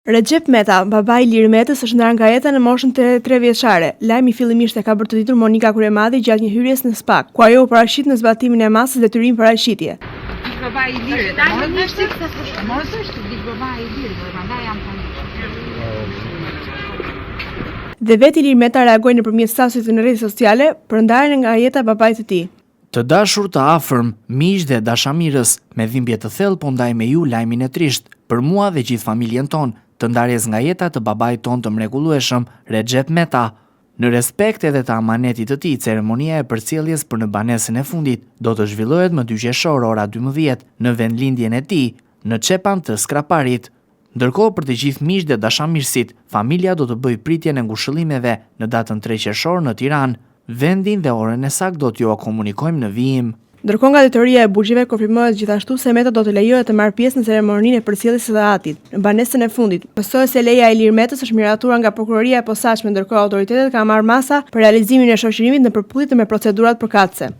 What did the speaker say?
Recep Meta, baba i Ilir Metës, është ndarë nga jeta në moshën 3 vjeçare. Lajmi fillimisht e ka bërë të ditur Monika Kuremadi gjatë një hyrjes në SPAK, ku ajo u paraqit në zbatimin e masës detyrim paraqitje. Baba i Ilirit, baba i Ilirit, prandaj jam Dhe vetë Ilir Meta reagoi nëpërmjet statusit në rrjetet sociale për ndarjen nga jeta e babait të tij. Të dashur të afërm, miq dhe dashamirës, me dhimbje të thellë po ndaj me ju lajmin e trisht për mua dhe gjithë familjen tonë të ndarjes nga jeta të babait tonë të mrekullueshëm, Recep Meta. Në respekt edhe të amanetit të tij, ceremonia e përcjelljes për në banesën e fundit do të zhvillohet më 2 qershor ora 12 në vendlindjen e tij në Çepan të Skraparit. Ndërkohë për të gjithë miq dhe dashamirësit, familja do të bëjë pritjen e ngushëllimeve në datën 3 qershor në Tiranë. Vendin dhe orën e saktë do t'ju komunikojmë në vijim. Ndërkohë nga drejtoria e burgjeve konfirmohet gjithashtu se Meta do të lejohet të marrë pjesë në ceremoninë e përcjelljes së atit, në banesën e fundit. Pësohet se leja e Ilir Metës është miratuar nga prokuroria e posaçme, ndërkohë autoritetet kanë marrë masa për realizimin e shoqërimit në përputhje me procedurat përkatëse.